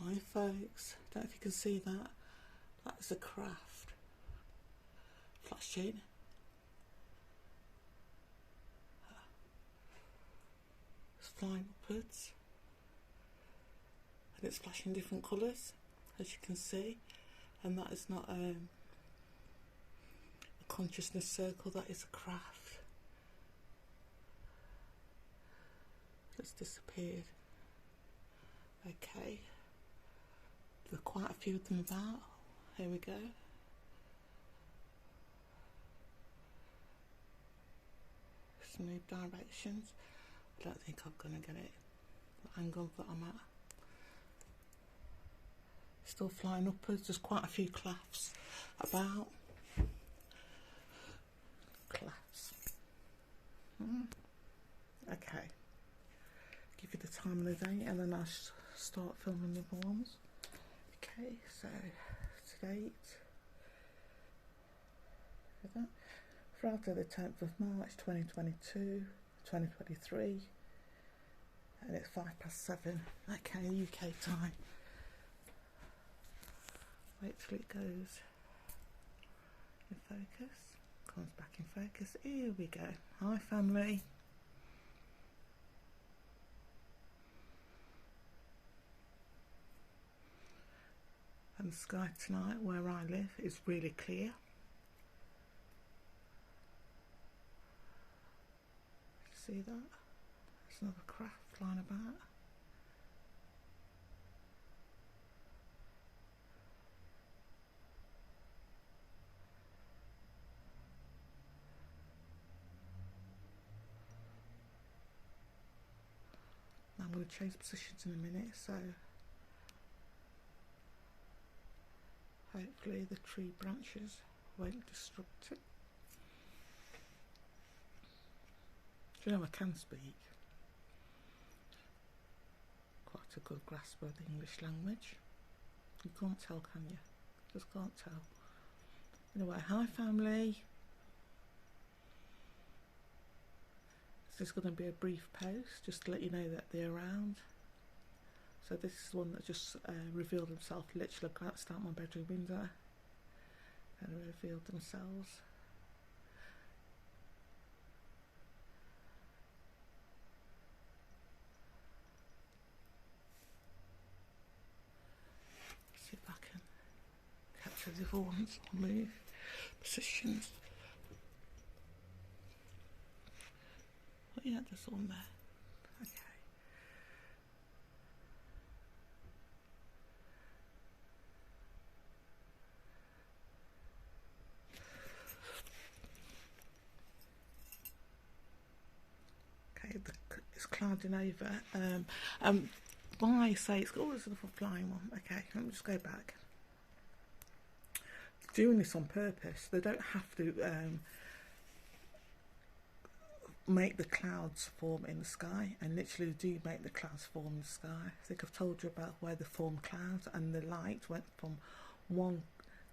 Hi folks, don't know if you can see that. That's a craft. Flashing. It's flying upwards. And it's flashing different colours, as you can see. And that is not a consciousness circle, that is a craft. It's disappeared. Okay. There are quite a few of them about. Here we go. Some new directions. I don't think I'm going to get it. The angle that I'm at. Still flying upwards. There's quite a few clasps about. Clasps. Okay. Give you the time of the day and then I'll start filming the other ones. Okay, so to date, Friday the 10th of March 2022, 2023, and it's 7:05, okay, UK time. Wait till it goes in focus, comes back in focus, here we go. Hi family. And the sky tonight where I live is really clear. See that? There's another craft flying about. Now I'm going to change positions in a minute, so hopefully the tree branches won't disrupt it. Do you know I can speak? Quite a good grasp of the English language. You can't tell, can you? Just can't tell. Anyway, hi family. This is going to be a brief post just to let you know that they're around. So this is one that just revealed himself. Literally glanced out my bedroom window and revealed themselves. See if I can capture the other ones or move positions. But yeah, there's one there. Okay. It's clouding over. Why I say it's always a flying one. Okay, let me just go back. Doing this on purpose. They don't have to make the clouds form in the sky, and literally do make the clouds form in the sky. I think I've told you about where they form clouds, and the light went from one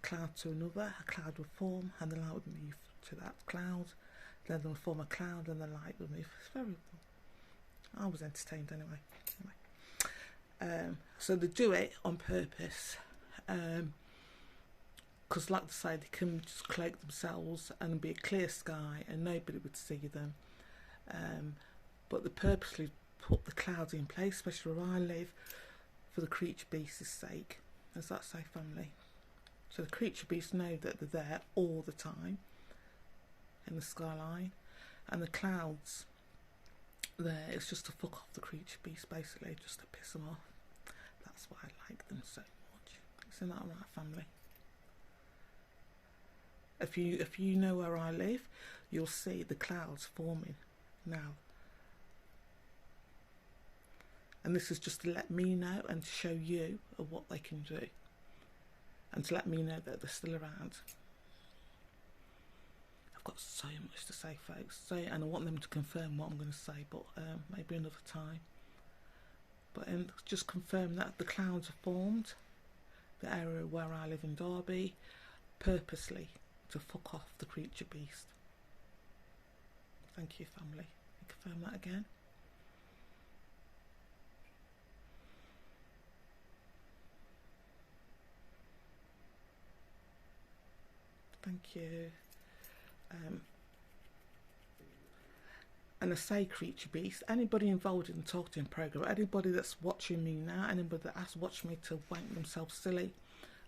cloud to another. A cloud would form, and the light would move to that cloud. Then they'll form a cloud, and the light will move. It's very cool. I was entertained anyway. So they do it on purpose, because like I say, they can just cloak themselves and be a clear sky and nobody would see them. But they purposely put the clouds in place, especially where I live, for the creature beasts' sake. As that say, family? So the creature beasts know that they're there all the time in the skyline, and the clouds there, it's just to fuck off the creature beast, basically, just to piss them off. That's why I like them so much. Isn't that right, family? If you know where I live, you'll see the clouds forming now. And this is just to let me know and to show you of what they can do, and to let me know that they're still around. Got so much to say, folks, and I want them to confirm what I'm going to say, but maybe another time. But just confirm that the clouds are formed, the area where I live in Derby, purposely to fuck off the creature beast. Thank you, family. Confirm that again. Thank you. And I say creature beast, anybody involved in the talking program, anybody that's watching me now, anybody that has watched me to wank themselves silly,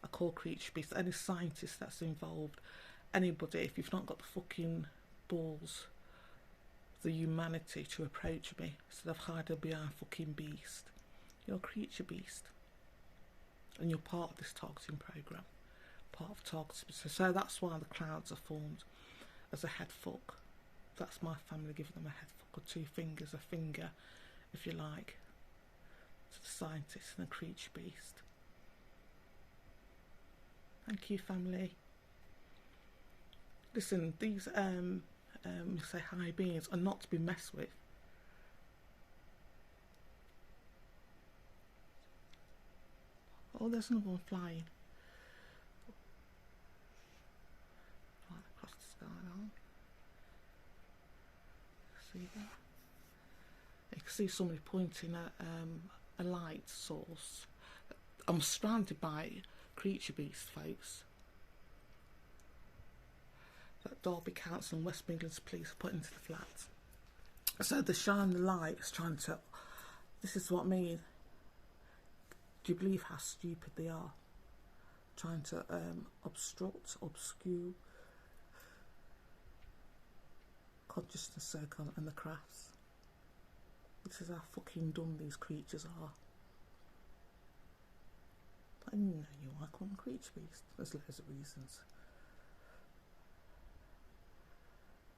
I call creature beast. Any scientist that's involved, anybody, if you've not got the fucking balls, the humanity to approach me instead of hiding behind fucking beast, you're a creature beast. And you're part of this targeting program, part of targeting. So that's why the clouds are formed as a head fuck. That's my family giving them a head fuck, or two fingers, a finger, if you like, to the scientist and the creature beast. Thank you, family. Listen, these say high beings are not to be messed with. Oh, there's another one flying. Flying across the sky now. See that? You can see somebody pointing at a light source. I'm surrounded by creature beast, folks. That Derby Council and West Midlands Police put into the flats. So the shine the light is trying to. This is what I mean. Do you believe how stupid they are? Trying to obscure consciousness circle and the crafts. This is how fucking dumb these creatures are. I know you are, call them creature beast. There's loads of reasons.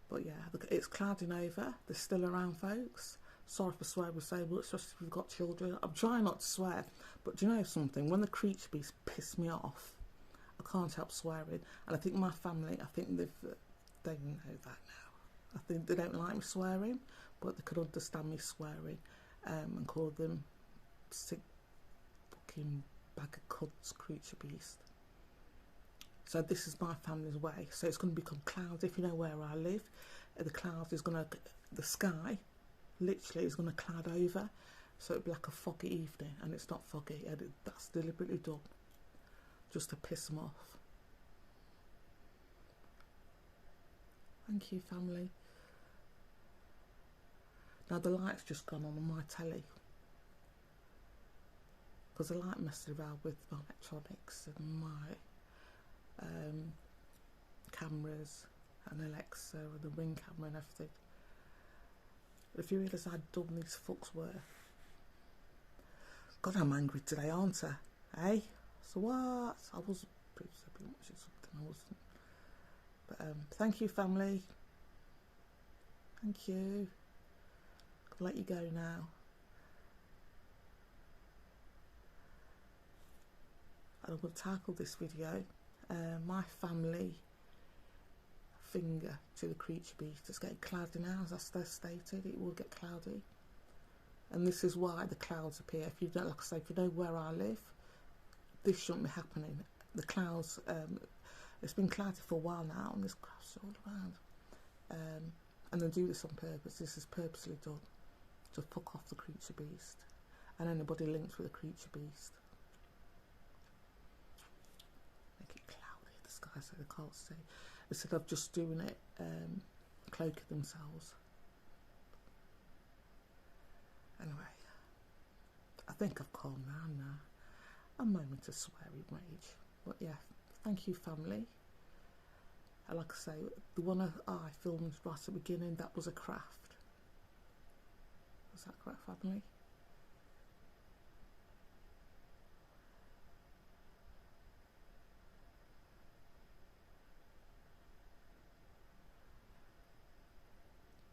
But yeah, it's clouding over. They're still around, folks. Sorry for swearing so much, especially if you've got children. I'm trying not to swear, but do you know something? When the creature beasts piss me off, I can't help swearing. And I think my family, I think they know that now. I think they don't like me swearing, but they could understand me swearing and call them sick fucking bag of cuds creature beast. So this is my family's way. So it's going to become cloudy. If you know where I live, the clouds is going to, the sky literally is going to cloud over, so it'll be like a foggy evening, and it's not foggy, and that's deliberately done just to piss them off. Thank you, family. Now the light's just gone on my telly because I like messing around with my electronics and my cameras and Alexa and the Ring camera and everything. If you realise I'd done these fucks worth. God, I'm angry today, aren't I? Eh? So what? I was pretty much something I wasn't. But thank you, family. Thank you. I'll let you go now. And I'm going to tackle this video. My family finger to the creature beast. It's getting cloudy now, as I stated. It will get cloudy, and this is why the clouds appear. If you don't, like I say, if you know where I live, this shouldn't be happening. The clouds, it's been cloudy for a while now, and there's clouds all around. And they do this on purpose. This is purposely done to fuck off the creature beast and anybody linked with the creature beast. Make it cloudy in the sky so they can't see. Instead of just doing it, cloaking themselves. Anyway, I think I've calmed down now. A moment of swearing rage. But yeah, thank you, family. And like I say, the one I filmed right at the beginning, that was a craft. Was that correct, family?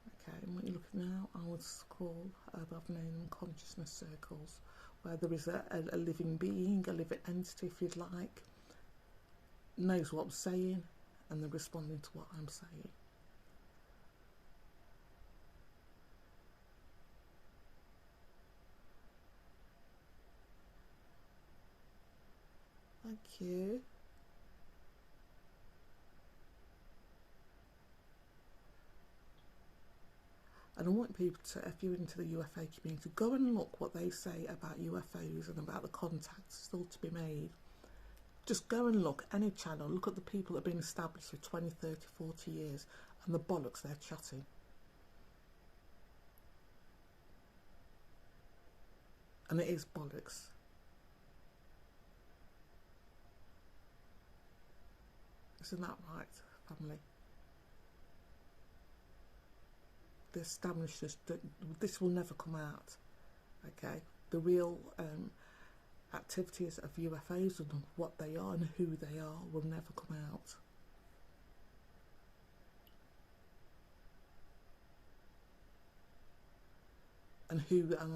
Okay, and what you're looking now, I would call above name consciousness circles, where there is a living being, a living entity, if you'd like, knows what I'm saying, and they're responding to what I'm saying. Thank you. And I want people to, if you're into the UFO community, go and look what they say about UFOs and about the contacts still to be made. Just go and look, any channel, look at the people that have been established for 20, 30, 40 years and the bollocks they're chatting. And it is bollocks. Isn't that right, family? The established, this will never come out, okay? The real activities of UFOs and what they are and who they are will never come out. And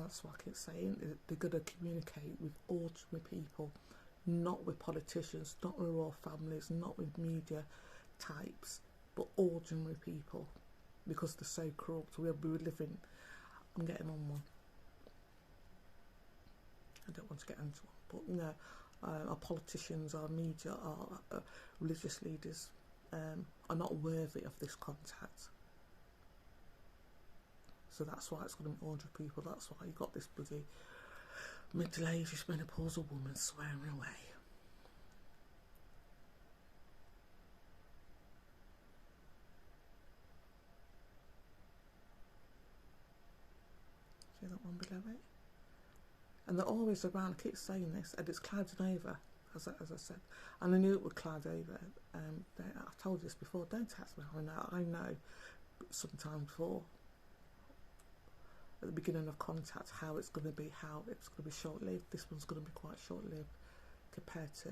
that's what I keep saying, they're going to communicate with ordinary people, not with politicians, not with royal families, not with media types, but ordinary people, because they're so corrupt. We're living, I'm getting on one. I don't want to get into one, but you know, our politicians, our media, our religious leaders are not worthy of this contact. So that's why it's going to be 100 people. That's why you got this bloody middle-aged menopausal woman swearing away. See that one below it? And they're always around. I keep saying this, and it's clouding over, as I said. And I knew it would cloud over. I've told you this before. Don't text me. I know. Sometime before, at the beginning of contact, how it's going to be short-lived. This one's going to be quite short-lived compared to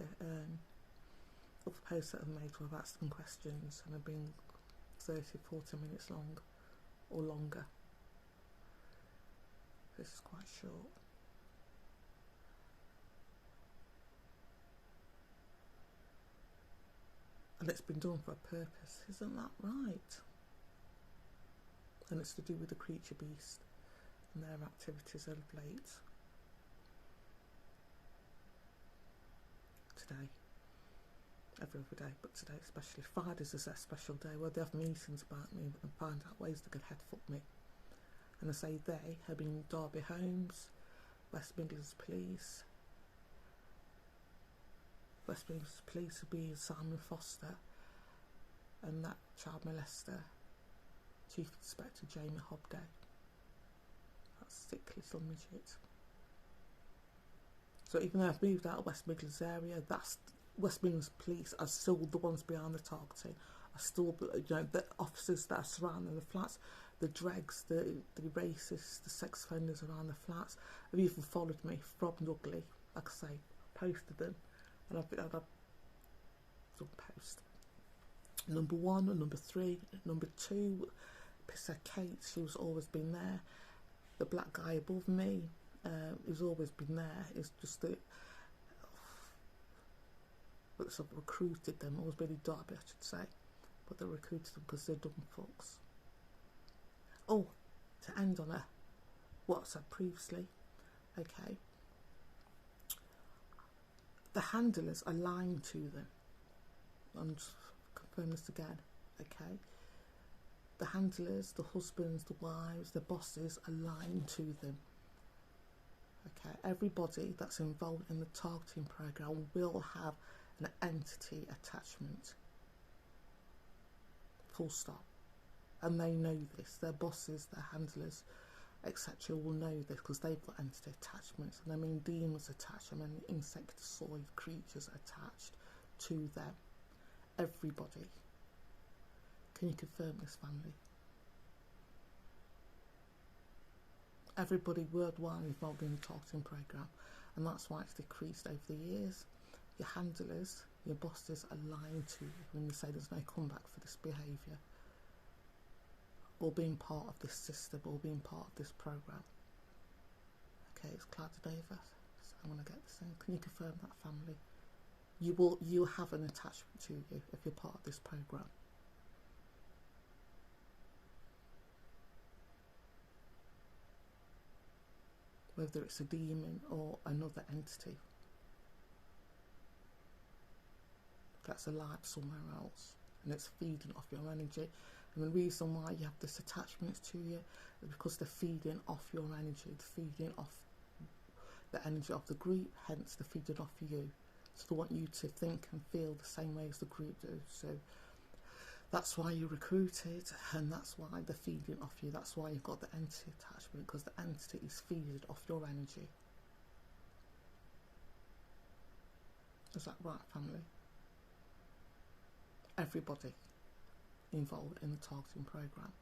other posts that I've made where I've asked them questions and have been 30, 40 minutes long or longer. This is quite short. And it's been done for a purpose, isn't that right? And it's to do with the creature beast and their activities of late. Today, every other day, but today especially. Fridays is a special day where they have meetings about me and find out ways they could headfoot me. And I say they have been Derby Homes, West Midlands Police. West Midlands Police will be Simon Foster and that child molester, Chief Inspector Jamie Hobday. That sick little midget. So even though I've moved out of West Midlands area, that's West Midlands Police are still the ones behind the targeting. Are still, you know, the officers that are surrounding the flats, the dregs, the racists, the sex offenders around the flats have even followed me from Nugley. Like I say, I posted them, and I've done post. Number 1 and number 3, number 2, Pisser Kate, she was always been there. The black guy above me, he's always been there. It's just that sort of recruited them. Always been in Derby, I should say, but they recruited them because they're dumb fucks. Oh, to end on what I said previously, okay. The handlers are lying to them. I'm just confirm this again, okay. The handlers, the husbands, the wives, the bosses are lying to them. Okay, everybody that's involved in the targeting program will have an entity attachment. Full stop. And they know this. Their bosses, their handlers, etc. will know this because they've got entity attachments. And I mean demons attached. I mean insectoid creatures attached to them. Everybody. Can you confirm this, family? Everybody worldwide involved in the targeting program, and that's why it's decreased over the years. Your handlers, your bosses are lying to you when you say there's no comeback for this behaviour, or being part of this system, or being part of this program. Okay, it's clouded over, so I'm going to get this in. Can you confirm that, family? You'll have an attachment to you if you're part of this program. Whether it's a demon or another entity that's alive somewhere else, and it's feeding off your energy. And the reason why you have this attachment to you is because they're feeding off your energy, they're feeding off the energy of the group, hence they're feeding off you. So they want you to think and feel the same way as the group do. So that's why you're recruited, and that's why they're feeding off you. That's why you've got the entity attachment, because the entity is feeding off your energy. Is that right, family? Everybody involved in the targeting program.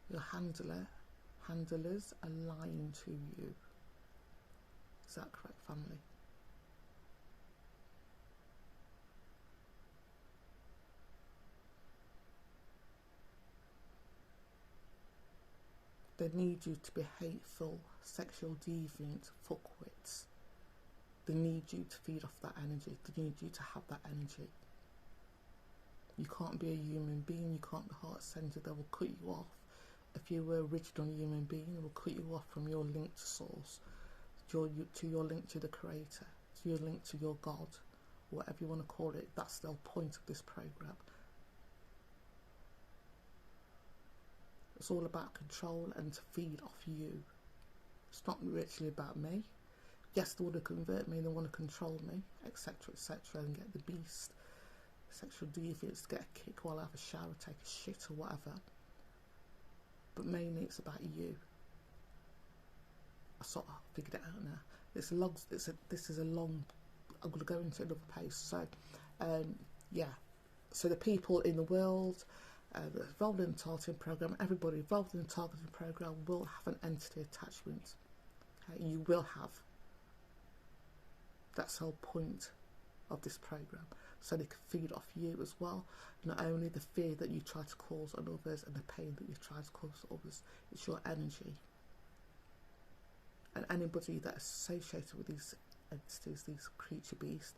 Your handlers are lying to you. Is that correct, family? They need you to be hateful, sexual deviant, fuckwits. They need you to feed off that energy. They need you to have that energy. You can't be a human being. You can't be heart-centered. They will cut you off. If you were a original human being, they will cut you off from your link to source, to your link to the creator, to your link to your God, whatever you want to call it. That's the whole point of this program. It's all about control and to feed off you. It's not literally about me. Yes, they want to convert me, they want to control me, etc., etc., and get the beast, sexual deviants, get a kick while I have a shower, take a shit or whatever. But mainly it's about you. I sort of figured it out now. This is a long. I'm going to go into another page. So, yeah. So the people in the world involved in the targeting program, everybody involved in the targeting program will have an entity attachment. Okay? You will have. That's the whole point of this program. So they can feed off you as well. Not only the fear that you try to cause on others and the pain that you try to cause on others, it's your energy. And anybody that's associated with these entities, these creature beasts,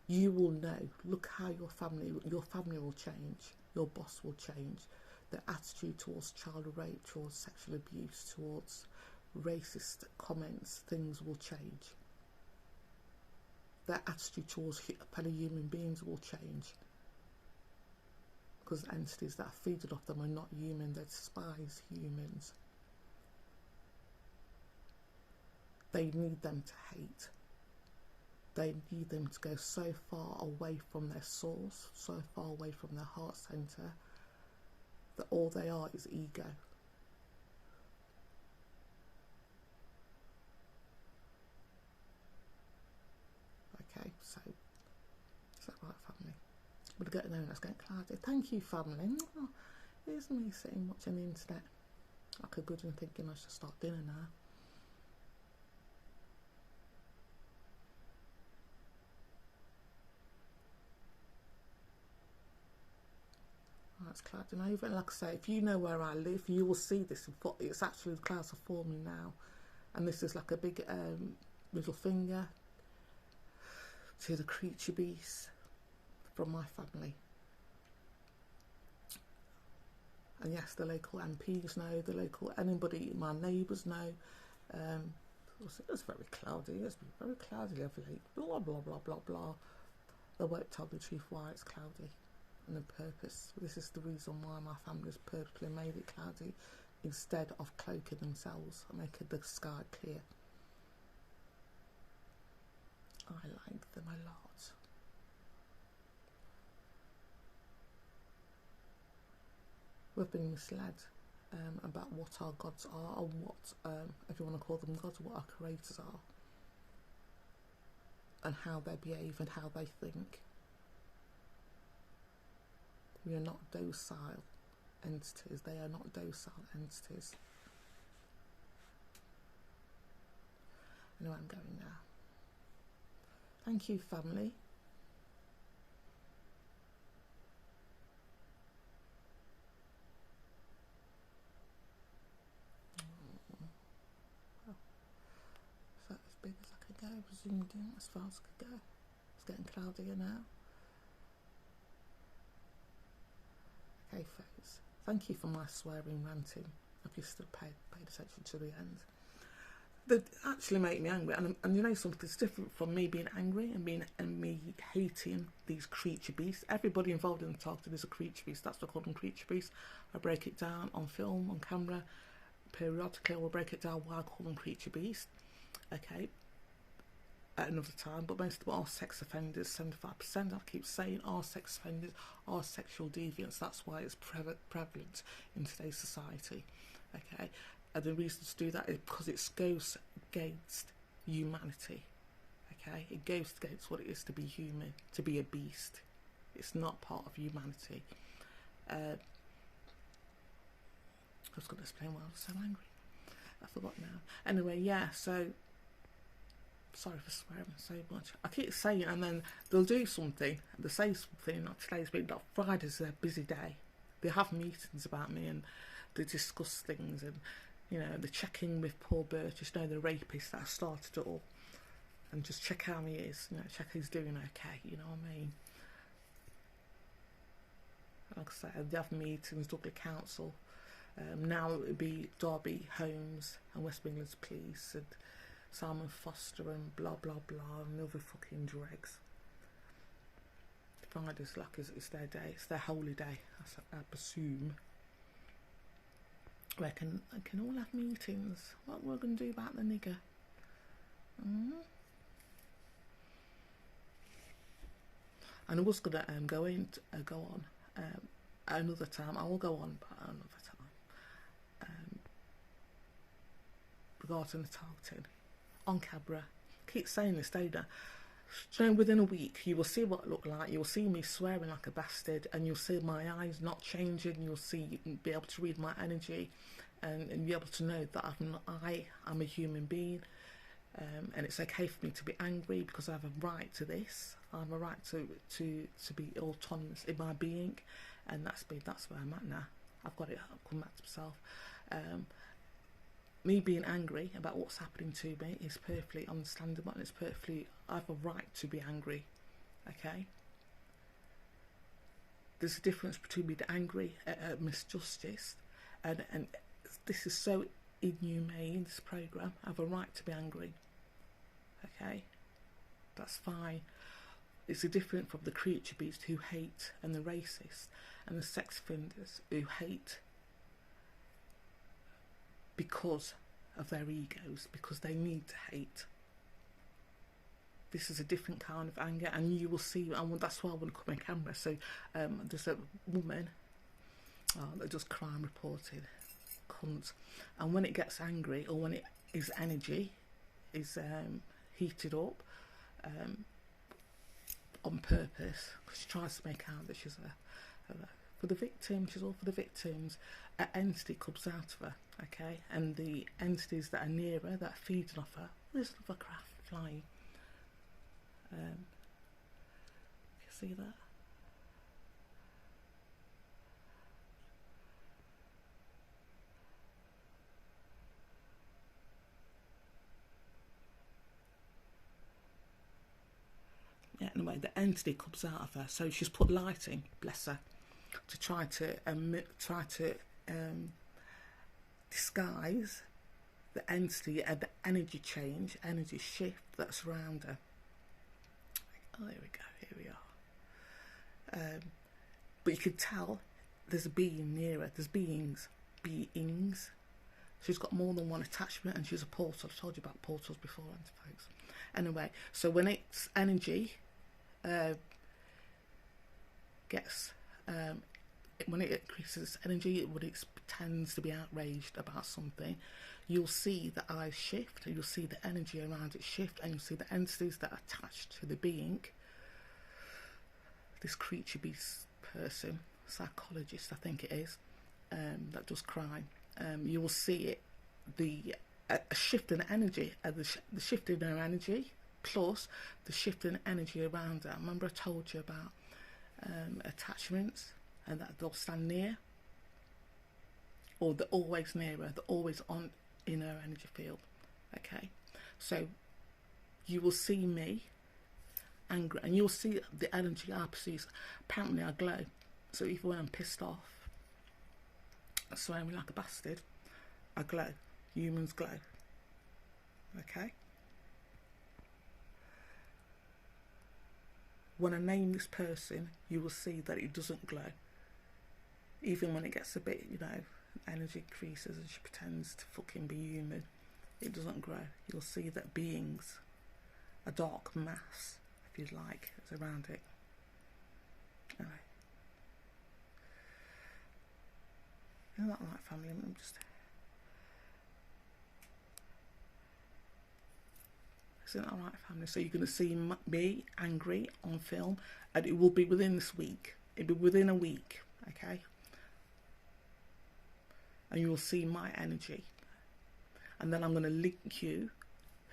you will know. Look how your family will change. Your boss will change. Their attitude towards child rape, towards sexual abuse, towards racist comments, things will change. Their attitude towards fellow human beings will change. Because entities that are feeding off them are not human, they despise humans. They need them to hate. They need them to go so far away from their source, so far away from their heart centre, that all they are is ego. Okay, so is that right, family? We're getting there and it's getting cloudy. Thank you, family. Oh, here's me sitting watching the internet like a good and thinking I should start dinner now. Oh, it's clouding over. Like I say, if you know where I live, you will see this. It's actually, the clouds are forming now. And this is like a big middle finger to the creature beast from my family. And yes, the local MPs know, the local, anybody, my neighbours know. It's very cloudy, it's been very cloudy lately, blah, blah, blah, blah, blah. They won't tell the truth why it's cloudy and the purpose. This is the reason why my family's purposely made it cloudy instead of cloaking themselves and making the sky clear. I like them a lot. We've been misled about what our gods are, and what, if you want to call them gods, what our creators are, and how they behave and how they think. We are not docile entities. They are not docile entities. Anyway, I'm going now. Thank you, family. So as big as I could go, zoomed in as far as I could go. It's getting cloudier now. Okay, folks. Thank you for my swearing ranting. If you still paid attention to the end. That actually make me angry, and you know something, it's different from me being angry and me hating these creature beasts. Everybody involved in the targeting is a creature beast. That's what I call them, creature beasts. I break it down on film, on camera. periodically. I will break it down why I call them creature beast, okay, at another time. But most of them are sex offenders. 75%, I keep saying, are sex offenders, are sexual deviants. That's why it's prevalent in today's society, okay. And the reason to do that is because it goes against humanity, okay. It goes against what it is to be human, to be a beast. It's not part of humanity. I was going to explain why I was so angry. I forgot now. Anyway, yeah, so sorry for swearing so much. I keep saying, and then they'll do something, they say something, like today's been, like Friday's a busy day. They have meetings about me and they discuss things, and you know, they're checking with poor Burgess, you know, the rapist that started it all, and just check how he is, you know, check he's doing okay, you know what I mean? Like I said, they have meetings, Dudley Council. Now it would be Derby Homes and West Midlands Police and Simon Foster and blah blah blah and other fucking dregs. Friday's like it's their day, it's their holy day, I presume. They can all have meetings. What we're going to do about the nigger? And I was going to go on another time. I will go on another time regarding the targeting on camera. Keep saying this, don't I? So within a week, you will see what it looked like. You'll see me swearing like a bastard, and you'll see my eyes not changing. You'll see, you can be able to read my energy, and be able to know that I'm a human being, and it's okay for me to be angry because I have a right to this. I have a right to be autonomous in my being, and that's where I'm at now. I've got it. I've come back to myself. Me being angry about what's happening to me is perfectly understandable, and it's perfectly, I have a right to be angry, okay? There's a difference between being angry at misjustice, and this is so inhumane, this programme. I have a right to be angry, okay? That's fine. It's a different from the creature beast who hate, and the racist, and the sex offenders who hate because of their egos, because they need to hate. This is a different kind of anger, and you will see, and that's why I want to come on camera. So there's a woman that does crime reporting, cunt, and when it gets angry, or when it is energy is heated up on purpose, because she tries to make out that she's for the victim, she's all for the victims, an entity comes out of her, okay, and the entities that are near her, that are feeding off her, there's another craft flying. You see that? Yeah, anyway, the entity comes out of her, so she's put lighting, bless her, to try to disguise the entity and the energy change, energy shift that's around her. Oh, there we go, here we are. But you can tell there's a being near her, there's beings. She's got more than one attachment, and she's a portal. I've told you about portals before, folks. Anyway, so when its energy when it increases energy, when it tends to be outraged about something, you'll see the eyes shift, and you'll see the energy around it shift, and you'll see the entities that are attached to the being, this creature beast person, psychologist I think it is, that does crime. You will see it, a shift in energy, the shift in her energy plus the shift in energy around her. Remember I told you about attachments, and that they'll stand near, or they're always near her, they're always on in her energy field, okay? So you will see me angry, and you'll see the energy I perceive. Apparently I glow, so even when I'm pissed off, swearing like a bastard, I glow. Humans glow, okay? When I name this person, you will see that it doesn't glow. Even when it gets a bit, you know, Energy increases and she pretends to fucking be human. It doesn't grow. You'll see that beings, a dark mass, if you like, is around it. Anyway. Isn't that right, family? I'm just... Isn't that right, family? So you're going to see me angry on film, and it will be within this week. It'll be within a week, okay? And you will see my energy. And then I'm going to link you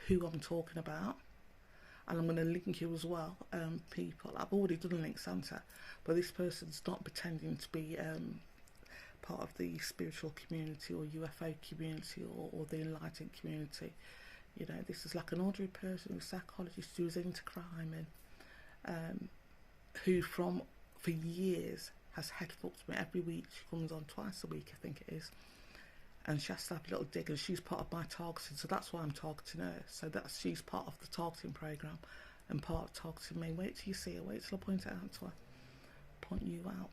who I'm talking about. And I'm going to link you as well, people. I've already done a link Santa, but this person's not pretending to be part of the spiritual community or UFO community or the enlightened community. You know, this is like an ordinary person, a psychologist who's into crime and who for years has head fucked me every week. She comes on twice a week, I think it is. And she has to have a little dig, and she's part of my targeting, so that's why I'm targeting her. So she's part of the targeting program and part of targeting me. Wait till you see her, wait till I point it out to her. Point you out.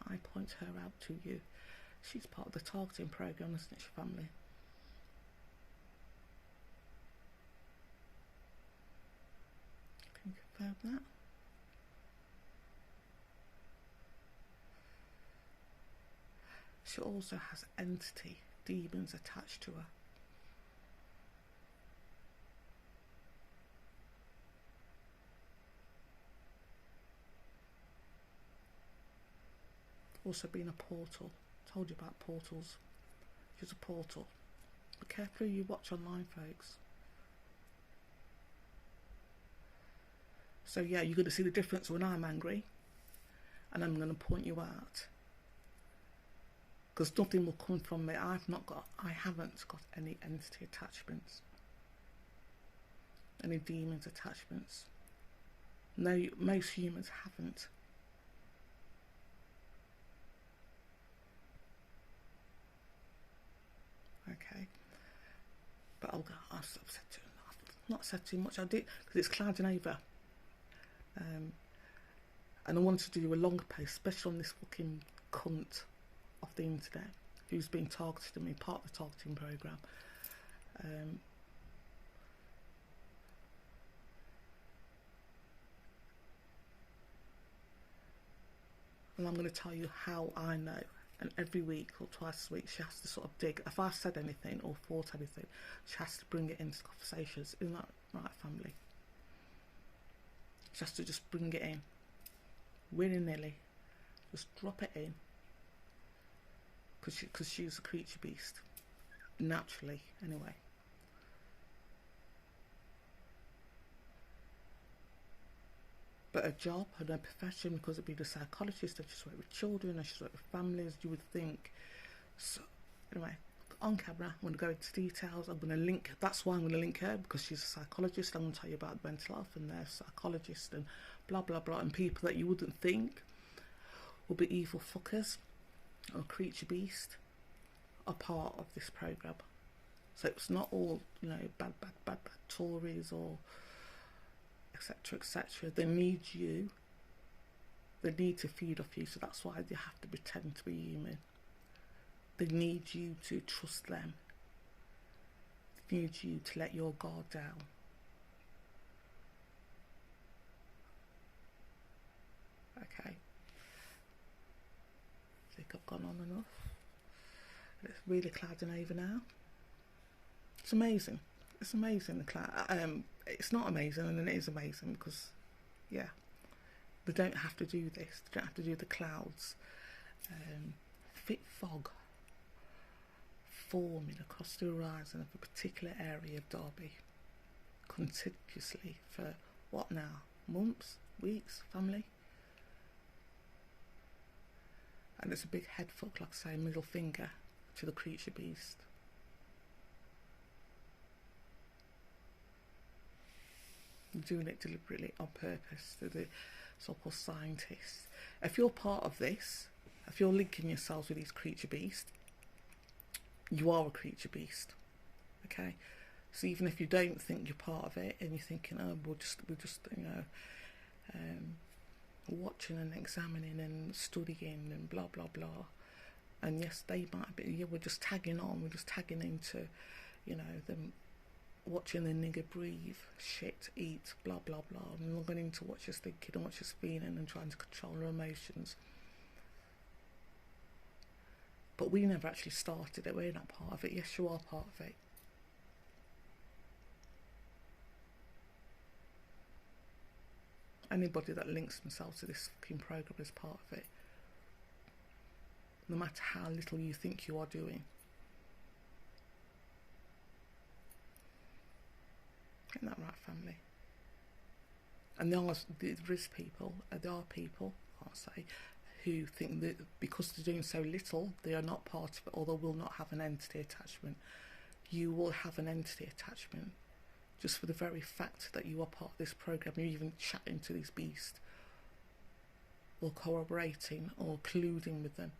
I point her out to you. She's part of the targeting program, isn't she, family? Can you confirm that? She also has entity, demons attached to her. Also being a portal. Told you about portals. She's a portal. Be careful who you watch online, folks. So yeah, you're going to see the difference when I'm angry, and I'm going to point you out. Because nothing will come from me. I haven't got any entity attachments, any demons attachments. No, most humans haven't. Okay, but I've not said too much. I did because it's clouding over, and I wanted to do a longer post, especially on this fucking cunt off the internet who's been targeted me, part of the targeting program. And I'm going to tell you how I know. And every week or twice a week she has to sort of dig. If I said anything or thought anything, she has to bring it into conversations. Isn't that right, family? She has to just bring it in, willy-nilly, just drop it in, because she's a creature beast, naturally, anyway. But her job and her profession, because of being a psychologist, and she's worked with children, and she's worked with families, you would think. So, anyway, on camera, I'm going to go into details. I'm going to link, that's why I'm going to link her, because she's a psychologist. I'm going to tell you about mental health and their psychologist and blah, blah, blah. And people that you wouldn't think will be evil fuckers or creature beast are part of this program. So it's not all, you know, bad Tories or etc, etc. They need you. They need to feed off you, so that's why they have to pretend to be human. They need you to trust them. They need you to let your guard down. Okay. I think I've gone on enough. It's really clouding over now. It's amazing. It's amazing, the cloud. It's not amazing, and then it is amazing because, yeah, they don't have to do this. They don't have to do the clouds. Thick fog forming across the horizon of a particular area of Derby continuously for what now? Months? Weeks? Family? And it's a big head fuck, like I say, middle finger to the creature beast. Doing it deliberately on purpose to the so-called scientists. If you're part of this, if you're linking yourselves with these creature beasts, you are a creature beast. Okay, so even if you don't think you're part of it and you're thinking, oh, we're just you know, watching and examining and studying and blah blah blah, And yes, they might be, yeah, we're just tagging on, we're just tagging into, you know, them watching the nigger breathe, shit, eat, blah, blah, blah. And logging into what she's thinking and what she's feeling and trying to control her emotions. But we never actually started it, we're not part of it. Yes, you are part of it. Anybody that links themselves to this fucking program is part of it. No matter how little you think you are doing. Isn't that right, family? And there are people, I'll say, who think that because they're doing so little, they are not part of it, or they will not have an entity attachment. You will have an entity attachment just for the very fact that you are part of this program. You're even chatting to these beasts, or corroborating, or colluding with them.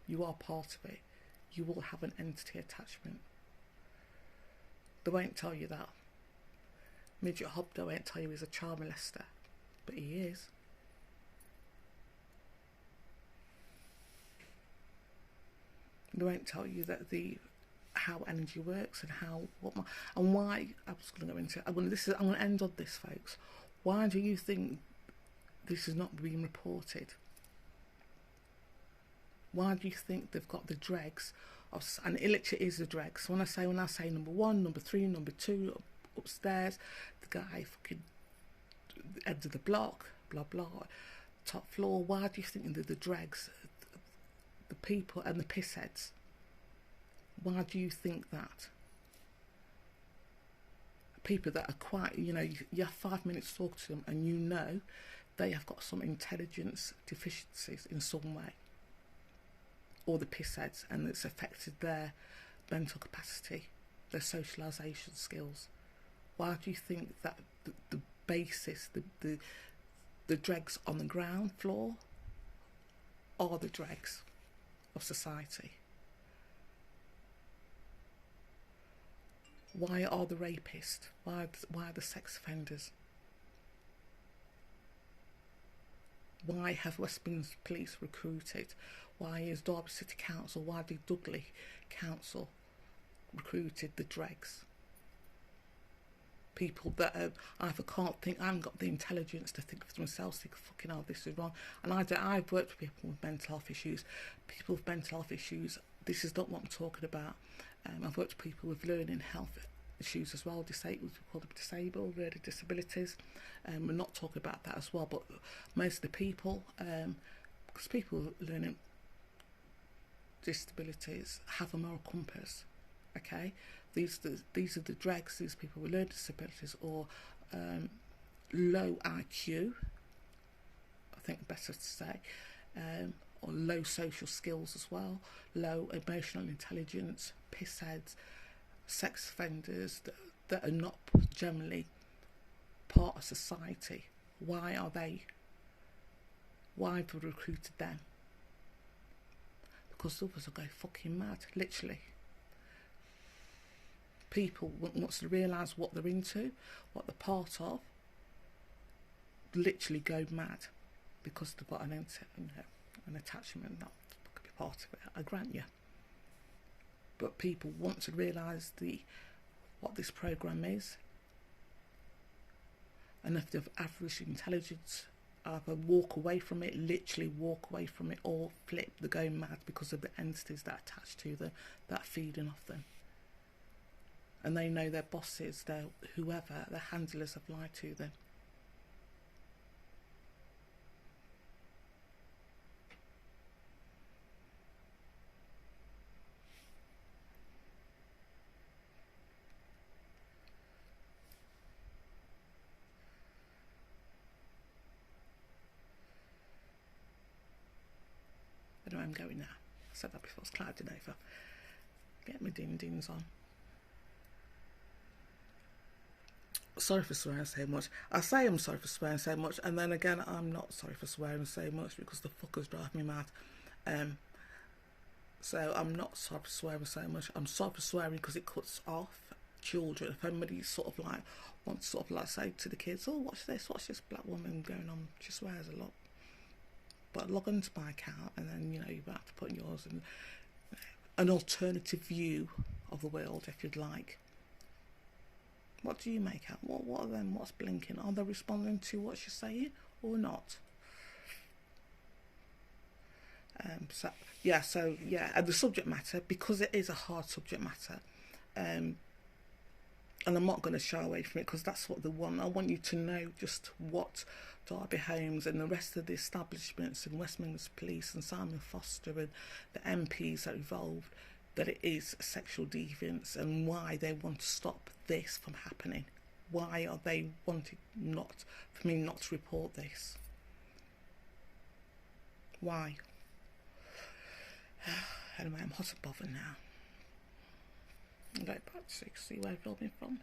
You are part of it. You will have an entity attachment. They won't tell you that. Midget Hobdo won't tell you he's a child molester, but he is. They won't tell you that how energy works and and why. I was going to go into it. I'm going to end on this, folks. Why do you think this is not being reported? Why do you think they've got the dregs of, and it literally is the dregs. When I say number 1, number 3, number 2 upstairs, the guy fucking end of the block, blah blah, top floor. Why do you think they're the dregs, the people and the pissheads? Why do you think that? People that are quite, you know, you have 5 minutes to talk to them and you know they have got some intelligence deficiencies in some way, or the pissheads, and it's affected their mental capacity, their socialisation skills. Why do you think that the basis, the dregs on the ground floor are the dregs of society? Why are the rapists? Why are the sex offenders? Why have Westminster Police recruited? Why is Derby City Council, why did Dudley Council recruited the dregs? People that either can't think, haven't got the intelligence to think for themselves, think, fucking hell, this is wrong. And I've worked with people with mental health issues. People with mental health issues, this is not what I'm talking about. I've worked with people with learning health issues as well, disabled, we call them disabled, learning disabilities. We're not talking about that as well, but most of the people, because people with learning disabilities have a moral compass, okay? These are the dregs, these people with learning disabilities or low IQ, I think better to say, or low social skills as well, low emotional intelligence, pissheads, sex offenders that are not generally part of society. Why have we recruited them? Because others will go fucking mad, literally. People, once they realise what they're into, what they're part of, literally go mad because they've got an attachment that could be part of it, I grant you. But people want to realise what this programme is, and if they've average intelligence, either walk away from it, literally walk away from it, or flip, they're going mad because of the entities that attach to them, that are feeding off them. And they know their bosses, their whoever, their handlers have lied to them. I know I'm going now. I said that before, it's clouding over. Get my ding-dings on. Sorry for swearing so much. I say I'm sorry for swearing so much, and then again I'm not sorry for swearing so much because the fuckers drive me mad. So I'm not sorry for swearing so much. I'm sorry for swearing because it cuts off children. If anybody sort of like wants to sort of like say to the kids, oh, watch this black woman going on, she swears a lot. but log onto my account, and then you have to put in yours and an alternative view of the world if you'd like. What do you make out? What are them? What's blinking? Are they responding to what you're saying or not? So and the subject matter, because it is a hard subject matter, and I'm not going to shy away from it, because that's what they want. I want you to know just what Derby Homes and the rest of the establishments and West Midlands Police and Simon Foster and the MPs that are involved, that it is sexual deviance, and why they want to stop this from happening. Why are they wanting for me not to report this? Why? Anyway, I'm hot and bothered now. I'm going back to see where I've been from.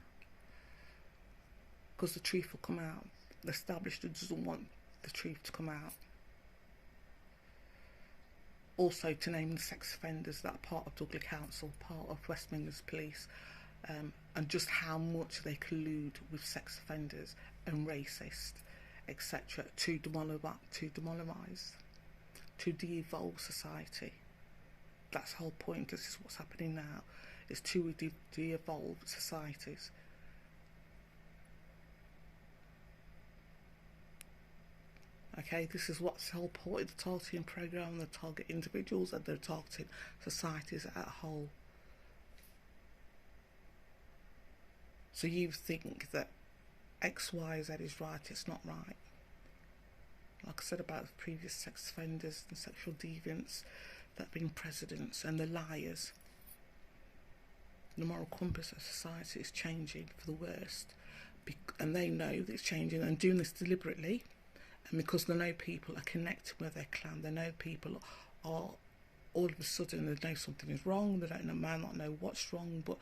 Because the truth will come out. The establishment doesn't want the truth to come out. Also, to name the sex offenders that are part of Dudley Council, part of West Midlands Police, and just how much they collude with sex offenders and racists, etc., to demoralise, to de-evolve society. That's the whole point. This is what's happening now. It's to de-evolve societies. Okay, this is what's the whole point of the targeting programme. They target individuals and they're targeting societies as a whole. So you think that X, Y, Z is right, it's not right. Like I said about the previous sex offenders and sexual deviants that have been presidents and the liars. The moral compass of society is changing for the worst. And they know that it's changing and doing this deliberately. And because they know people are connected with their clan, they know people are all of a sudden they know something is wrong. They might not know what's wrong, but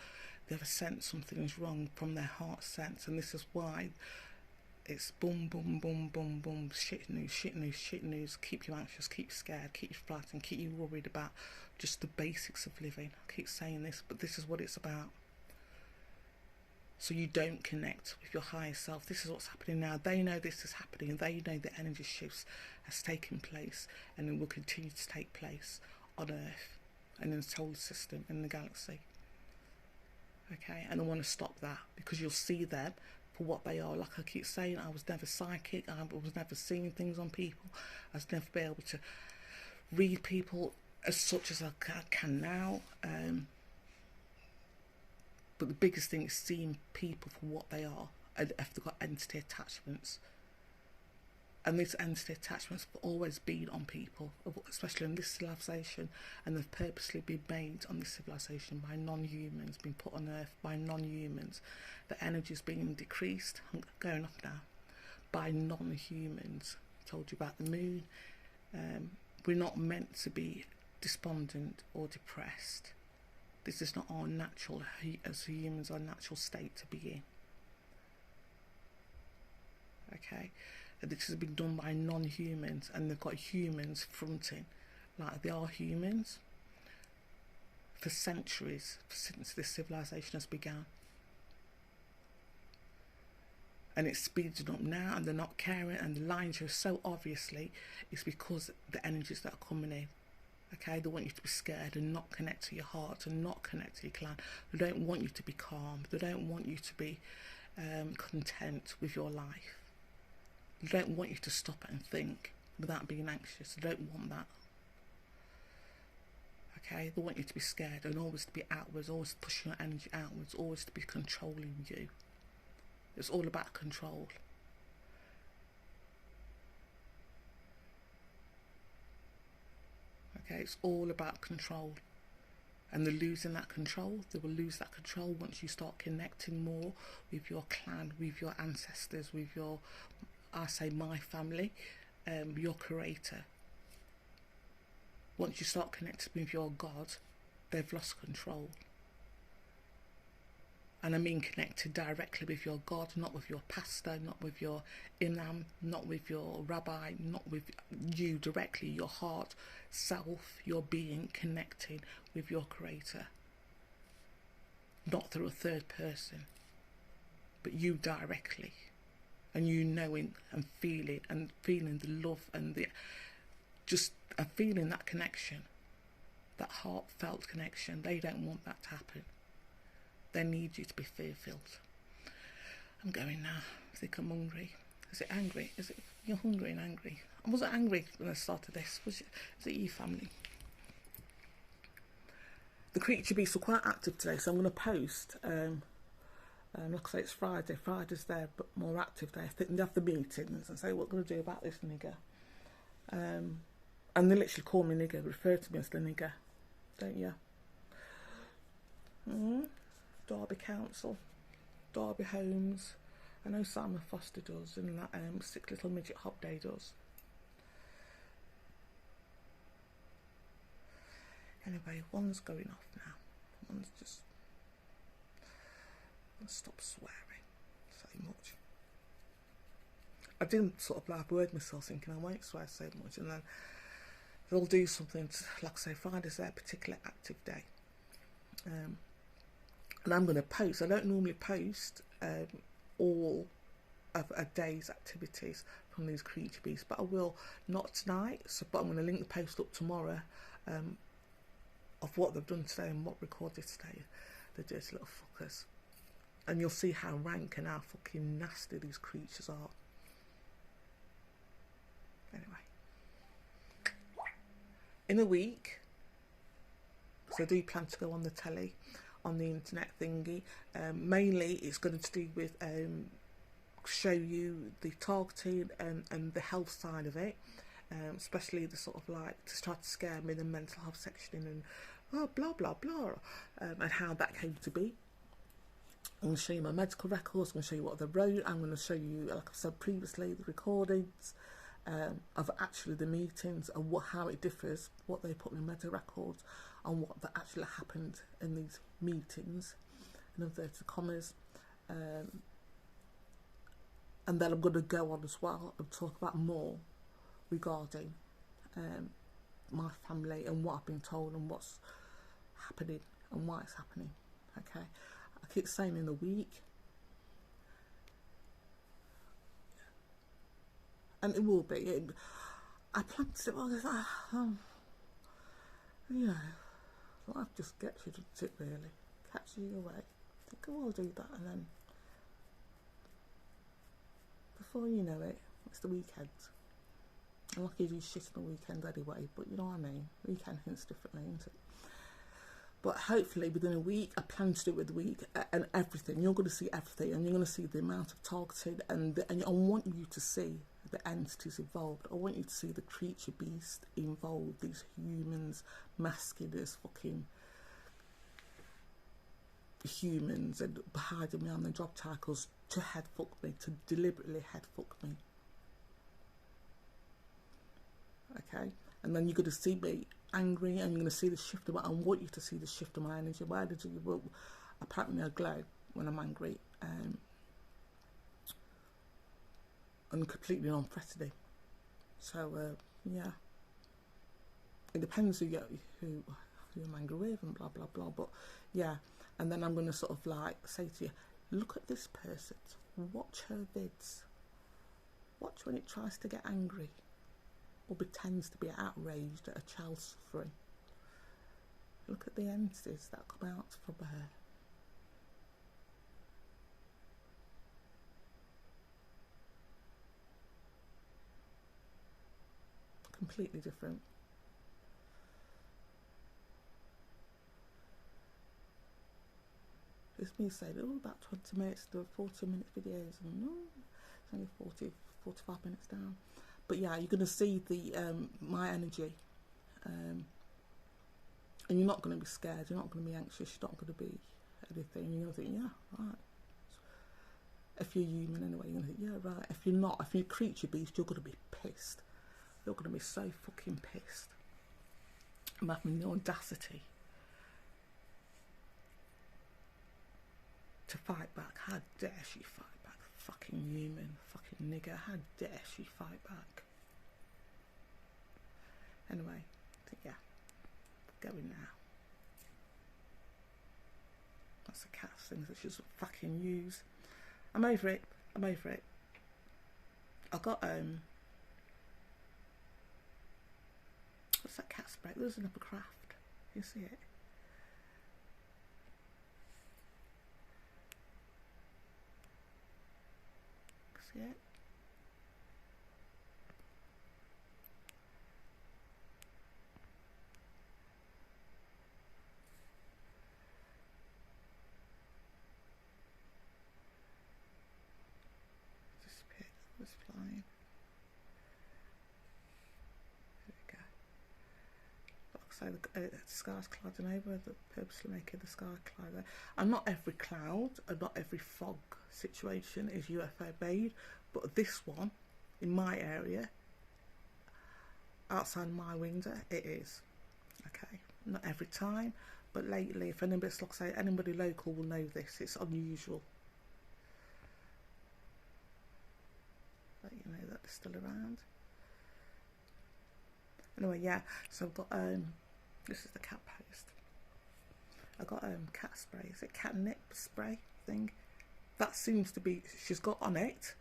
they have a sense something is wrong from their heart sense. And this is why it's boom, boom, boom, boom, boom, shit news, shit news, shit news. Keep you anxious, keep you scared, keep you frightened, keep you worried about just the basics of living. I keep saying this, but this is what it's about. So you don't connect with your higher self. This is what's happening now. They know this is happening, and they know the energy shifts has taken place and it will continue to take place on Earth and in the solar system and the galaxy. Okay, and I want to stop that, because you'll see them for what they are. Like I keep saying, I was never psychic. I was never seeing things on people. I was never be able to read people as such as I can now. But the biggest thing is seeing people for what they are, and if they've got entity attachments. And these entity attachments have always been on people, especially in this civilization, and they've purposely been made on this civilization by non-humans, been put on Earth by non-humans. The energy is being decreased, I'm going off now, by non-humans. I told you about the moon. We're not meant to be despondent or depressed. This is not our natural, as humans, our natural state to be in. Okay, and this has been done by non-humans, and they've got humans fronting like they are humans for centuries, since this civilization has begun. And it's speeding up now, and they're not caring, and the lines are so obviously it's because the energies that are coming in. Okay, they want you to be scared and not connect to your heart and not connect to your clan. They don't want you to be calm. They don't want you to be content with your life. They don't want you to stop and think without being anxious. They don't want that. Okay, they want you to be scared and always to be outwards, always pushing your energy outwards, always to be controlling you. It's all about control. Okay, it's all about control, and they're losing that control. They will lose that control once you start connecting more with your clan, with your ancestors, with your, I say my family, your creator. Once you start connecting with your God, they've lost control. And I mean connected directly with your God, not with your pastor, not with your imam, not with your rabbi, not with you directly, your heart, self, your being, connecting with your creator. Not through a third person, but you directly. And you knowing and feeling the love and the just are feeling that connection, that heartfelt connection. They don't want that to happen. They need you to be fear-filled. I'm going now. I think I'm hungry. Is it angry? Is it you're hungry and angry? I wasn't angry when I started this. Is it you, family? The creature beasts were quite active today, so I'm going to post. Like I say, it's Friday. Friday's there, but more active day. I think they have the meetings and say what we're going to do about this nigger. And they literally call me nigger, refer to me as the nigger, don't you? Derby Council, Derby Homes. I know Simon Foster does, and that Sick Little Midget Hobday does. Anyway, one's going off now. One's just gonna stop swearing so much. I didn't sort of like word myself thinking I won't swear so much, and then they'll do something to, like I say, Friday's their particular active day. And I'm going to post. I don't normally post all of a day's activities from these creature beasts, but I will not tonight. So, but I'm going to link the post up tomorrow of what they've done today and what recorded today. The dirty little fuckers, and you'll see how rank and how fucking nasty these creatures are. Anyway, in a week, so I do plan to go on the telly, on the internet thingy. Mainly it's going to do with show you the targeting and the health side of it, especially the sort of like to try to scare me, the mental health section and blah blah blah, and how that came to be. I'm going to show you my medical records, I'm going to show you what they wrote, I'm going to show you, like I said previously, the recordings of actually the meetings and how it differs, what they put in medical records and what that actually happened in these meetings, in inverted commas. And then I'm going to go on as well and talk about more regarding my family and what I've been told and what's happening and why it's happening. Okay, I keep saying in a week, and it will be. I plan to do all this. You know, life just gets you, doesn't it? Really catches you away. Think, oh, I'll do that, and then before you know it, it's the weekend. I'm lucky to do shit on the weekend anyway, but you know what I mean. Weekend hints differently, isn't it? But hopefully within a week, I plan to do it with the week and everything. You're going to see everything, and you're going to see the amount of targeting, and I want you to see the entities involved. I want you to see the creature beast involved, these humans masking as fucking humans and hiding behind their job titles to head fuck me, to deliberately head fuck me. Okay, and then you're going to see me angry, and you're going to see the shift of my, I want you to see the shift of my energy. My energy will apparently I glow when I'm angry, and completely non-threatening. So yeah, it depends who I'm angry with and blah blah blah. But yeah, and then I'm going to sort of like say to you, look at this person, watch her vids, watch when it tries to get angry or pretends to be outraged at a child suffering. Look at the entities that come out from her. Completely different. It's me saying, oh, about 20 minutes to 40-minute videos, and no, it's only 45 minutes down. But yeah, you're going to see the my energy, and you're not going to be scared, you're not going to be anxious, you're not going to be anything. You're going to think, yeah, right. If you're human anyway, you're going to think, yeah, right. If you're not, if you're a creature beast, you're going to be pissed. You're going to be so fucking pissed. I'm having the audacity to fight back. How dare she fight back? Fucking human, fucking nigger. How dare she fight back? Anyway, yeah, going now. That's the cat's things that she's fucking use. I'm over it. I'm over it. I got What's that cat spray? There's another craft. You see it? See it? Disappeared. It was flying. So the sky's clouding over, the purposely making the sky cloud there. And not every cloud and not every fog situation is UFO made, but this one in my area, outside my window, it is. Okay, not every time, but lately, if anybody, like I say, anybody local will know this. It's unusual. But you know that they're still around. Anyway, yeah. So I've got this is the cat post. I got cat spray. Is it catnip spray thing? That seems to be, she's got on it,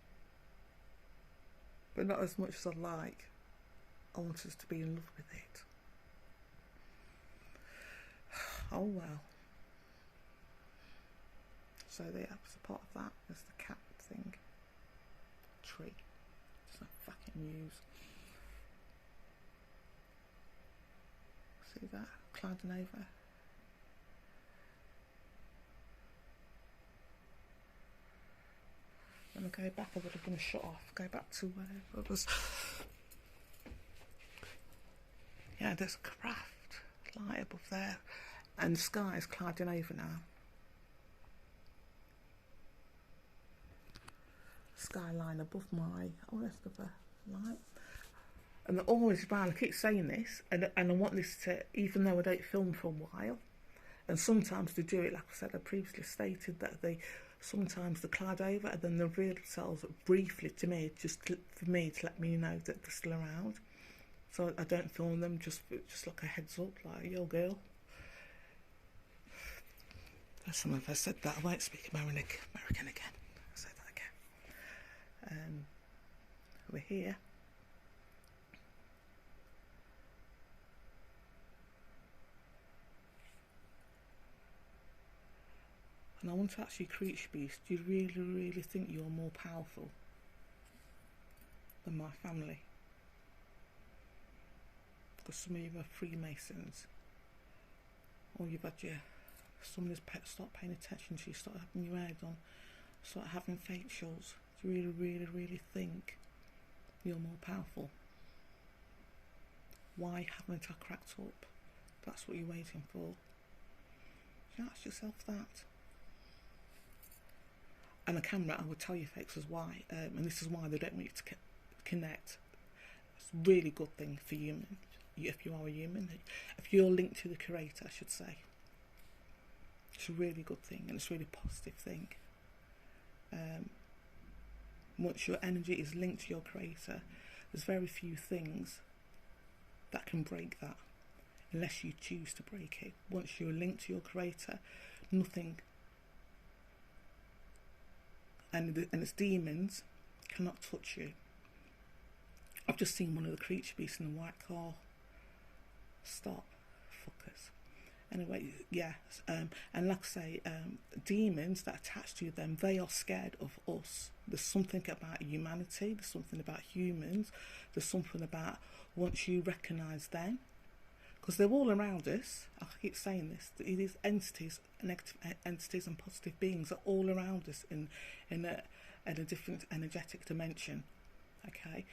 but not as much as I like. I want us to be in love with it. Oh well. So the opposite part of that is the cat thing. Tree. It's not fucking news. See that? Clouding over. When I go back, I would have been shut off. Go back to where it was. Yeah, there's a craft light above there. And the sky is clouding over now. Skyline above my, oh, there's the light. And they're always around. I keep saying this, and I want this to, even though I don't film for a while, and sometimes they do it, like I said, I previously stated that they sometimes they cloud over and then they reveal themselves briefly to me, just for me to let me know that they're still around. So I don't film them, just like a heads up, like, yo girl. First time I've ever said that. I won't speak American again. I'll say that again. We're here. And I want to ask you, creature beast, do you really think you're more powerful than my family? Because some of you are Freemasons, or you've had your, somebody's start paying attention to you, start having your head on, start having facials. Do you really think you're more powerful? Why haven't I cracked up? That's what you're waiting for. You ask yourself that. And a camera, I would tell you folks as why, and this is why they don't want you to connect. It's a really good thing for humans, if you are a human, if you're linked to the creator, I should say. It's a really good thing, and it's a really positive thing. Once your energy is linked to your creator, there's very few things that can break that, unless you choose to break it. Once you're linked to your creator, nothing, and its demons cannot touch you. I've just seen one of the creature beasts in a white car. Stop, fuckers. Anyway, yeah, and like I say, demons that attach to them, they are scared of us. There's something about humanity, there's something about humans, there's something about once you recognise them, because they're all around us. I keep saying this, these entities, negative entities and positive beings are all around us in a different energetic dimension. Okay,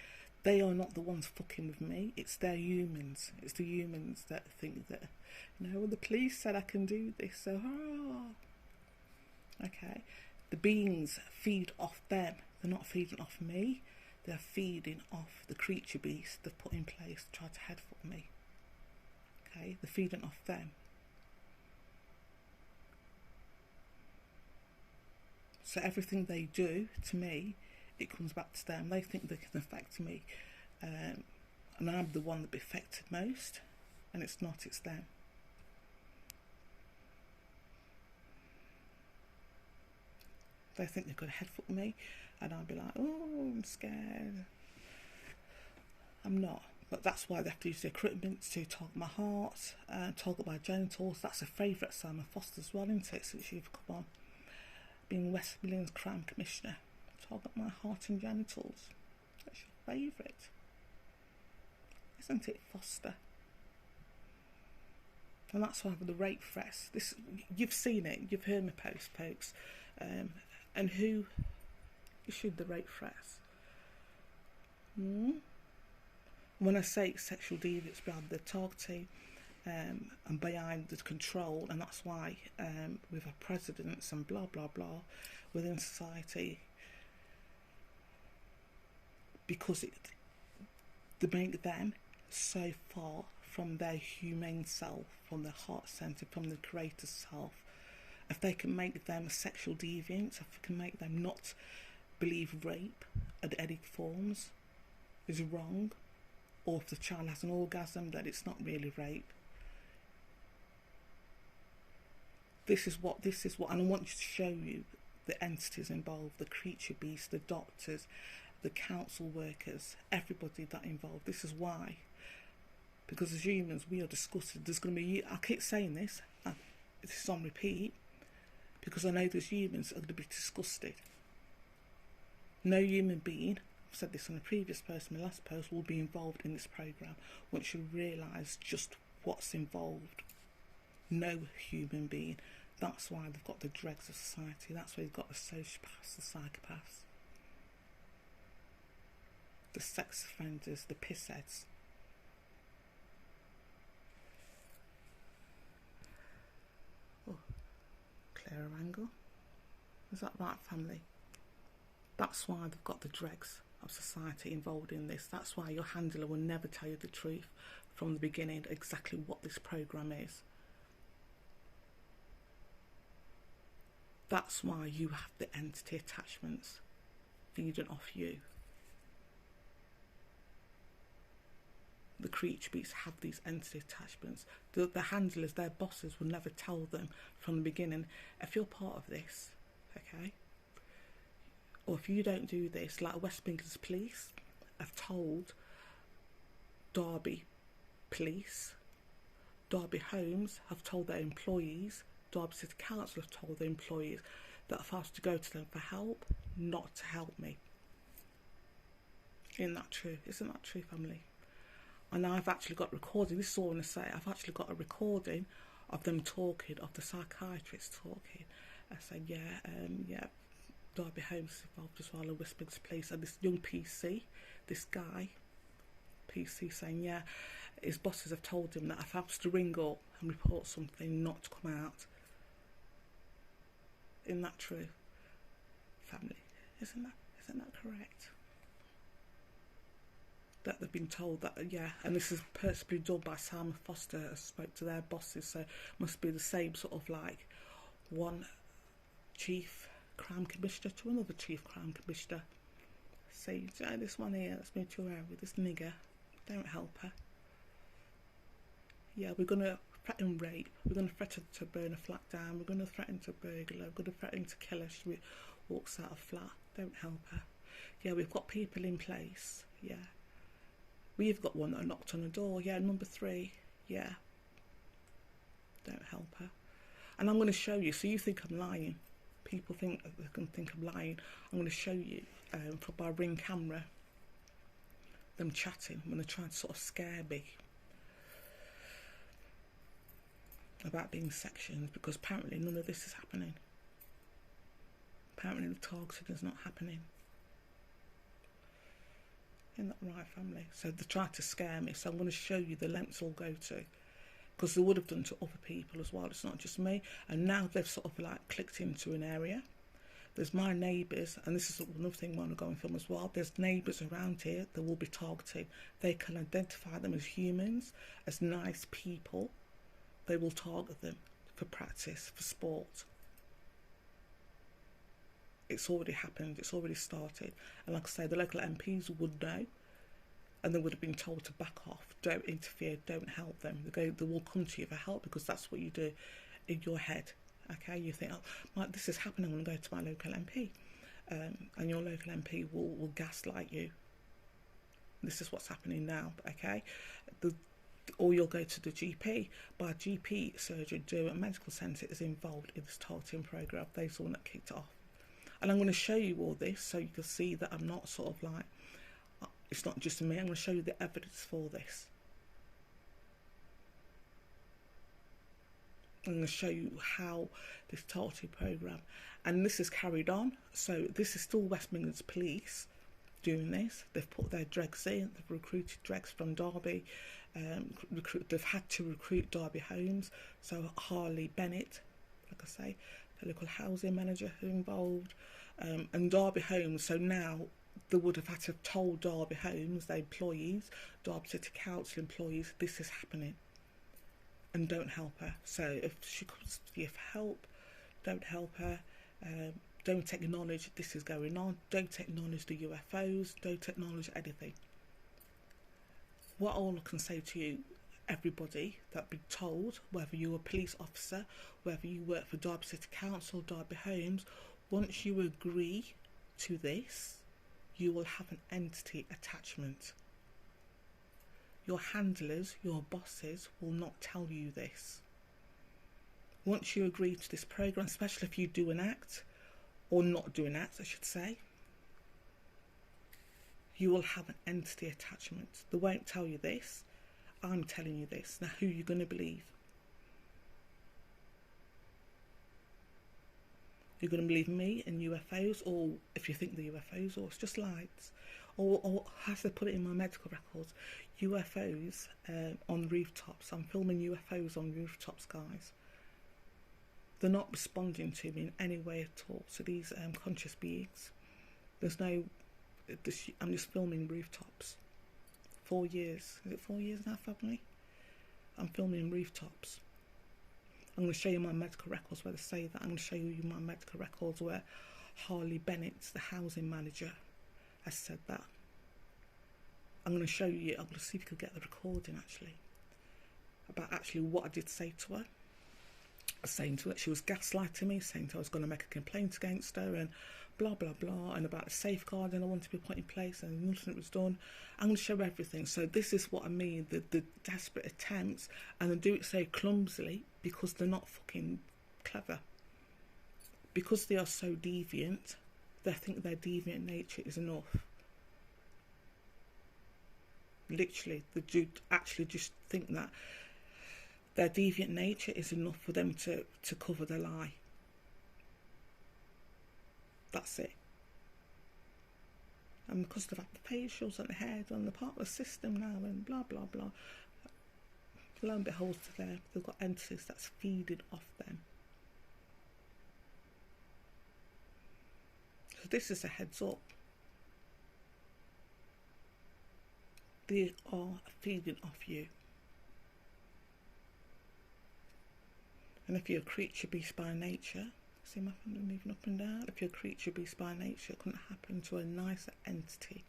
they are not the ones fucking with me. It's their humans. It's the humans that think that, you know, well, the police said I can do this, so okay. The beings feed off them. They're not feeding off me. They're feeding off the creature beast they've put in place to try to headbutt me. Okay, they're feeding off them. So everything they do to me, it comes back to them. They think they can affect me, and I'm the one that be affected most, and it's not, it's them. They think they're going to headbutt me, and I'll be like, oh, I'm scared. I'm not, But that's why they have to use the equipment to target my heart, target my genitals. That's a favourite Simon Foster as well, isn't it, since you've come on? Being West Midlands Crime Commissioner. Target my heart and genitals. That's your favourite. Isn't it, Foster? And that's why with the rape threats, this, you've seen it, you've heard me post, folks. And who issued the rape threats? When I say sexual deviants behind the targeting and behind the control, and that's why with our presidents and blah blah blah within society, because they make them so far from their humane self, from their heart centre, from the creator's self. If they can make them sexual deviants, if they can make them not believe rape at any forms is wrong, or if the child has an orgasm, that it's not really rape. This is what, and I want you to show you the entities involved, the creature beasts, the doctors, the council workers, everybody that involved. This is why, because as humans we are disgusted. There's going to be, I keep saying this, and this is on repeat, because I know there's humans that are going to be disgusted. No human being, I've said this on a previous post, my last post, will be involved in this programme once you realise just what's involved. No human being. That's why they've got the dregs of society. That's why they've got the sociopaths, the psychopaths, the sex offenders, the pissheads. Oh, clearer angle. Is that right, family? That's why they've got the dregs of society involved in this. That's why your handler will never tell you the truth from the beginning, exactly what this programme is. That's why you have the entity attachments feeding off you. The creature beasts have these entity attachments. The handlers, their bosses, will never tell them from the beginning, if you're part of this, okay, or if you don't do this, like West Midlands Police have told Derby Police, Derby Homes have told their employees, Derby City Council have told their employees that if I was to go to them for help, not to help me. Isn't that true? Isn't that true, family? And I've actually got recording, this is all I'm going to say, I've actually got a recording of them talking, of the psychiatrist talking. I said, yeah, Derby Homes is involved as well, and West Midlands Police, and this young PC, this guy, PC, saying, yeah, his bosses have told him that if I was to ring up and report something, not to come out. Isn't that true, family? Isn't that correct? That they've been told that, yeah, and this is personally done by Simon Foster, who spoke to their bosses, so it must be the same sort of like one chief crime commissioner to another chief crime commissioner. Say, oh, this one here that's moved to your area, this nigger, don't help her. Yeah, we're going to threaten rape, we're going to threaten to burn a flat down, we're going to threaten to burglar, we're going to threaten to kill her if she walks out of flat, don't help her. Yeah, we've got people in place, yeah. We've got one that knocked on the door, yeah, number 3, yeah. Don't help her. And I'm going to show you, so you think I'm lying. People think they can think I'm lying. I'm going to show you from my Ring camera, them chatting when they're trying to sort of scare me about being sectioned, because apparently none of this is happening. Apparently the targeting is not happening. Isn't that right, family? So they tried to scare me, so I'm going to show you the lengths I'll go to, because they would have done to other people as well, it's not just me. And now they've sort of like clicked into an area. There's my neighbours, and this is another thing I want to go and film as well, there's neighbours around here that will be targeted. They can identify them as humans, as nice people. They will target them for practice, for sport. It's already happened, it's already started. And like I say, the local MPs would know, and they would have been told to back off, don't interfere, don't help them. They will come to you for help, because that's what you do in your head. Okay, you think, oh, this is happening, I'm going to go to my local MP. And your local MP will gaslight you. This is what's happening now, okay? The, or you'll go to the GP. By GP surgery, do a medical centre is involved in this targeting program. They're the one that kicked it off. And I'm going to show you all this so you can see that I'm not sort of like, it's not just me. I'm going to show you the evidence for this. I'm going to show you how this targeting program, and this is carried on. So this is still West Midlands Police doing this. They've put their dregs in. They've recruited dregs from Derby. They've had to recruit Derby homes. So Harley Bennett, like I say, the local housing manager who involved, and Derby homes. So now they would have had to have told Derby homes, their employees, Derby City Council employees, this is happening, and don't help her. So if she comes to you for help, don't help her. Don't acknowledge this is going on. Don't acknowledge the UFOs. Don't acknowledge anything. What all I can say to you, everybody that be told, whether you're a police officer, whether you work for Derby City Council, Derby Homes, once you agree to this, you will have an entity attachment. Your handlers, your bosses will not tell you this. Once you agree to this program, especially if you do an act, or not do an act, I should say, you will have an entity attachment. They won't tell you this. I'm telling you this. Now, who are you going to believe? You're going to believe me and UFOs, or if you think the UFOs, or it's just lights, or as they put it in my medical records, UFOs on rooftops. I'm filming UFOs on rooftops, guys. They're not responding to me in any way at all. So these conscious beings, there's no, I'm just filming rooftops. 4 years. Is it 4 years now, family? I'm filming rooftops. I'm going to show you my medical records where they say that. I'm going to show you my medical records where Harley Bennett, the housing manager, has said that. I'm going to show you, I'm going to see if you could get the recording actually, about actually what I did say to her. I was saying to her, she was gaslighting me, saying I was going to make a complaint against her and blah, blah, blah, and about a safeguarding I wanted to be put in place and nothing was done. I'm going to show everything. So this is what I mean, the desperate attempts, and they do it so clumsily because they're not fucking clever. Because they are so deviant, they think their deviant nature is enough. Literally, they do actually just think that their deviant nature is enough for them to cover their lie. That's it. And because they've had the facials and the head and the part of the system now and blah, blah, blah, lo and behold, they've got entities that's feeding off them. So this is a heads up. They are feeding off you. And if you're a creature beast by nature, see my finger moving up and down? If you're a creature beast by nature, it couldn't happen to a nicer entity.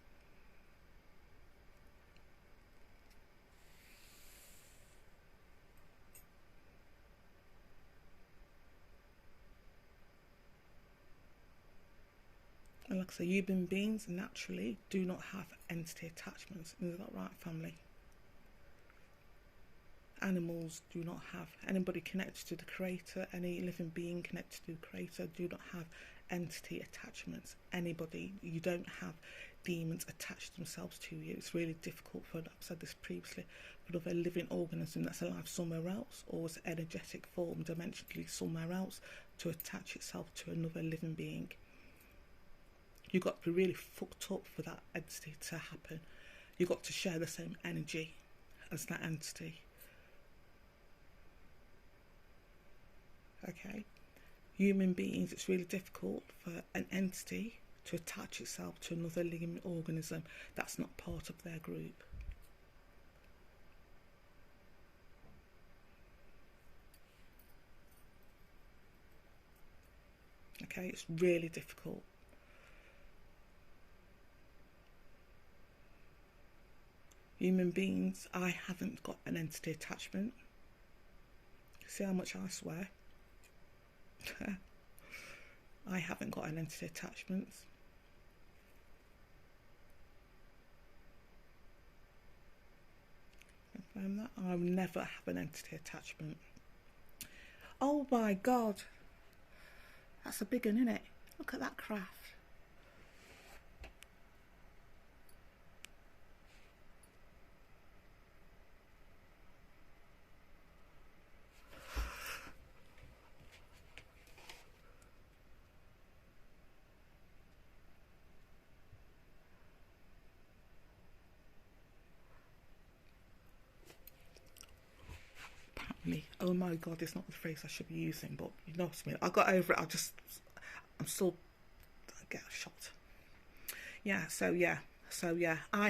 And like I say, human beings naturally do not have entity attachments. Is that right, family? Animals do not have, anybody connected to the creator, any living being connected to the creator do not have entity attachments. Anybody, you don't have demons attach themselves to you. It's really difficult for, I've said this previously, for a living organism that's alive somewhere else or is energetic form dimensionally somewhere else to attach itself to another living being. You've got to be really fucked up for that entity to happen. You've got to share the same energy as that entity. Okay, human beings, it's really difficult for an entity to attach itself to another living organism that's not part of their group. Okay, it's really difficult. Human beings, I haven't got an entity attachment. See how much I swear? I haven't got an entity attachment. confirm that. I'll never have an entity attachment. Oh my God. That's a big one, isn't it? Look at that craft. Oh my God, it's not the phrase I should be using, but you know what I mean. I got over it. I'm still, I get shot. Yeah, so yeah. I